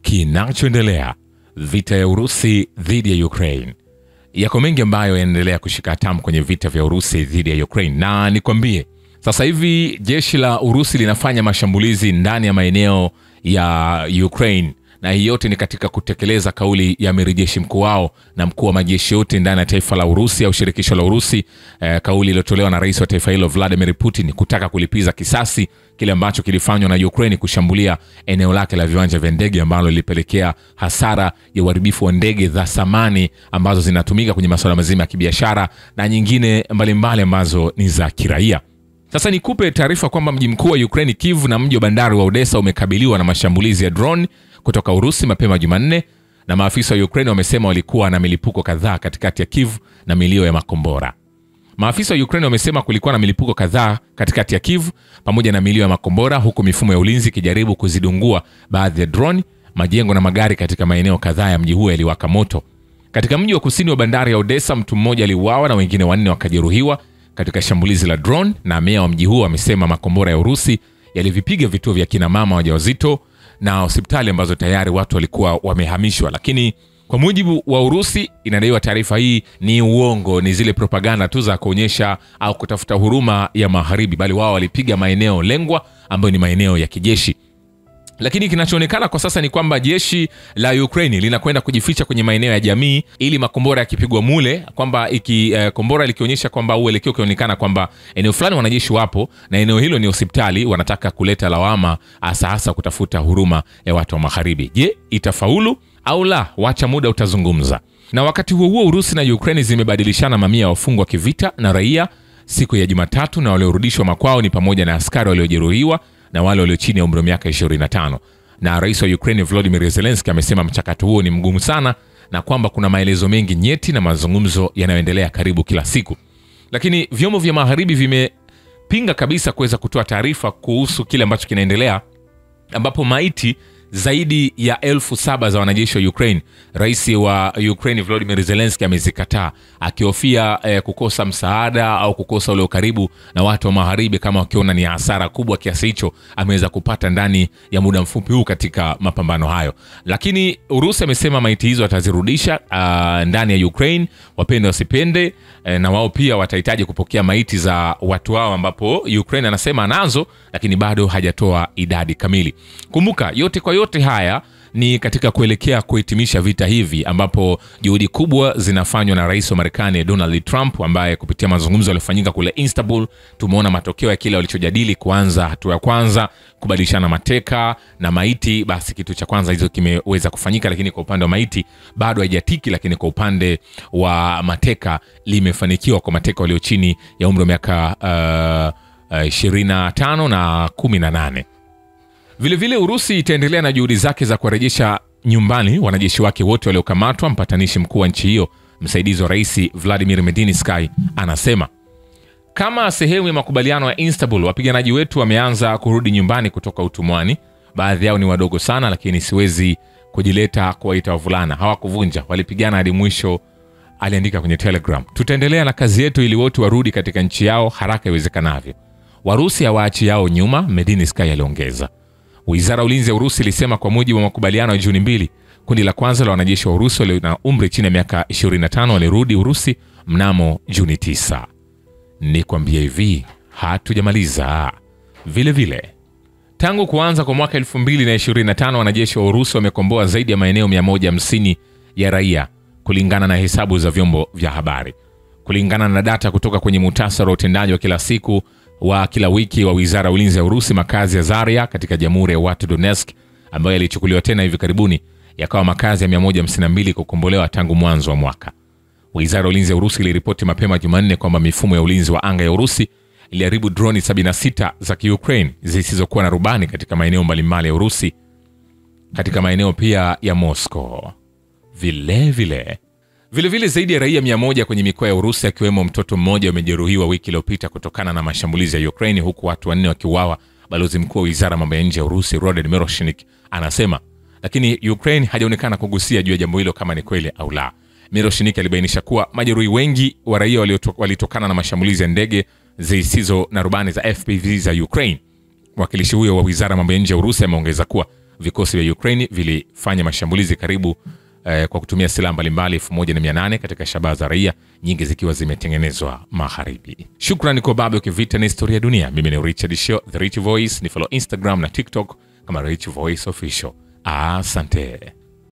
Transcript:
Kinachoendelea, vita ya Urusi dhidi ya Ukraine. Yako mengi ambayo yanaendelea kushika hatamu kwenye vita vya Urusi dhidi ya Ukraine. Na nikwambie, sasa hivi jeshi la Urusi linafanya mashambulizi ndani ya maeneo ya Ukraine. Na hii yote ni katika kutekeleza kauli ya amiri jeshi mkuu wao na mkuu wa majeshi yote ndani ya taifa la Urusi au shirikisho la Urusi. Kauli iliyotolewa na rais wa taifa hilo Vladimir Putin kutaka kulipiza kisasi kile ambacho kilifanywa na Ukraine kushambulia eneo lake la viwanja vya ndege ambalo lilipelekea hasara ya uharibifu wa ndege za samani ambazo zinatumika kwenye masuala mazima ya kibiashara na nyingine mbalimbali ambazo ni za kiraia. Sasa nikupe taarifa kwamba mji mkuu wa Ukraine Kyiv na mji wa bandari wa Odessa umekabiliwa na mashambulizi ya drone kutoka Urusi mapema Jumanne, na maafisa wa Ukraine wamesema walikuwa na milipuko kadhaa katikati ya Kyiv na milio ya makombora. Maafisa wa Ukraine wamesema kulikuwa na milipuko kadhaa katikati ya Kyiv pamoja na milio ya makombora, huku mifumo ya ulinzi ikijaribu kuzidungua baadhi ya drone, majengo na magari katika maeneo kadhaa ya mji huo yaliwaka moto. Katika mji wa kusini wa bandari ya Odessa, mtu mmoja aliuawa na wengine 4 wakajeruhiwa katika shambulizi la drone, na meya wa mji huo amesema makombora ya Urusi yalivipiga vituo vya kina mama wajawazito na hospitali ambazo tayari watu walikuwa wamehamishwa. Lakini kwa mujibu wa Urusi, inadaiwa taarifa hii ni uongo, ni zile propaganda tu za kuonyesha au kutafuta huruma ya magharibi, bali wao walipiga maeneo lengwa ambayo ni maeneo ya kijeshi. Lakini kinachoonekana kwa sasa ni kwamba jeshi la Ukraine linakwenda kujificha kwenye maeneo ya jamii ili makombora yakipigwa mule, kwamba kombora likionyesha kwamba uelekeo ukionekana kwamba eneo fulani wanajeshi wapo na eneo hilo ni hospitali, wanataka kuleta lawama hasa kutafuta huruma ya watu wa magharibi. Je, itafaulu au la? Wacha muda utazungumza. Na wakati huo Urusi na Ukraine zimebadilishana mamia ya wafungwa kivita na raia siku ya Jumatatu, na waliorudishwa makwao ni pamoja na askari waliojeruhiwa na wale walio chini ya umri wa miaka 25. Na rais wa Ukraine Volodymyr Zelensky amesema mchakato huo ni mgumu sana na kwamba kuna maelezo mengi nyeti na mazungumzo yanayoendelea karibu kila siku. Lakini vyombo vya magharibi vimepinga kabisa kuweza kutoa taarifa kuhusu kile ambacho kinaendelea, ambapo maiti zaidi ya 7,000 za wanajeshi wa Ukraine, rais wa Ukraine Volodymyr Zelensky amezikataa, akihofia kukosa msaada au kukosa ule karibu na watu wa magharibi, kama wakiona ni hasara kubwa kiasi hicho ameweza kupata ndani ya muda mfupi huu katika mapambano hayo. Lakini Urusi amesema maiti hizo atazirudisha ndani ya Ukraine, wapende wasipende, na wao pia watahitaji kupokea maiti za watu wao, ambapo Ukraine anasema anazo lakini bado hajatoa idadi kamili. Kumbuka yote haya ni katika kuelekea kuhitimisha vita hivi, ambapo juhudi kubwa zinafanywa na rais wa Marekani Donald Trump, ambaye kupitia mazungumzo yaliyofanyika kule Istanbul tumeona matokeo ya kile walichojadili. Kuanza hatua ya kwanza kubadilishana mateka na maiti, basi kitu cha kwanza hizo kimeweza kufanyika, lakini kwa upande wa maiti bado haijatiki. Lakini kwa upande wa mateka limefanikiwa kwa mateka walio chini ya umri wa miaka 25 na 18. Vile Urusi itaendelea na juhudi zake za kurejesha nyumbani wanajeshi wake wote waliokamatwa. Mpatanishi mkuu wa nchi hiyo, msaidizi wa rais Vladimir Medinsky, anasema kama sehemu ya makubaliano ya Istanbul, wapiganaji wetu wameanza kurudi nyumbani kutoka utumwani. Baadhi yao ni wadogo sana, lakini siwezi kujileta kuwaita wavulana. Hawakuvunja, walipigana hadi mwisho, aliandika kwenye Telegram. Tutaendelea na kazi yetu ili wote warudi katika nchi yao haraka iwezekanavyo. Warusi hawaachi yao nyuma, Medinsky aliongeza. Wizara ya ulinzi ya Urusi ilisema kwa mujibu wa makubaliano ya Juni 2, kundi la kwanza la wanajeshi wa Urusi walio na umri chini ya miaka 25 walirudi Urusi mnamo Juni 9. Nikwambia hivi, hatujamaliza. Vile tangu kuanza kwa mwaka 2025 wanajeshi wa Urusi wamekomboa zaidi ya maeneo 150 ya raia, kulingana na hesabu za vyombo vya habari. Kulingana na data kutoka kwenye muhtasari wa utendaji wa kila siku wa kila wiki wa Wizara ya Ulinzi ya Urusi, makazi ya Zaria katika Jamhuri ya Watu Donetsk, ambayo yalichukuliwa tena hivi karibuni, yakawa makazi ya 152 kukombolewa tangu mwanzo wa mwaka. Wizara ya Ulinzi ya Urusi iliripoti mapema Jumanne kwamba mifumo ya ulinzi wa anga ya Urusi iliharibu droni 76 za Ukraine zisizokuwa na rubani katika maeneo mbalimbali ya Urusi, katika maeneo pia ya Moscow. Vile zaidi ya raia 100 kwenye mikoa ya Urusi, akiwemo mtoto mmoja, wamejeruhiwa wiki iliyopita kutokana na mashambulizi ya Ukraine, huku watu 4 wakiuawa. Balozi mkuu wa Wizara ya Mambo ya Nje ya Urusi Rodon Miroshnik anasema, lakini Ukraine hajaonekana kugusia juu ya jambo hilo kama ni kweli au la. Miroshnik alibainisha kuwa majeruhi wengi wa raia walitokana na mashambulizi ya ndege zisizo na rubani za FPV za Ukraine. Mwakilishi huyo wa Wizara ya Mambo ya Nje ya Urusi ameongeza kuwa vikosi vya Ukraine vilifanya mashambulizi karibu kwa kutumia silaha mbalimbali 1800 katika shabaha za raia, nyingi zikiwa zimetengenezwa magharibi. Shukrani kwa Babu Kivita na Historia ya Dunia. Mimi ni Richard Shio, The Rich Voice. Ni follow Instagram na TikTok kama Rich Voice Official. Asante.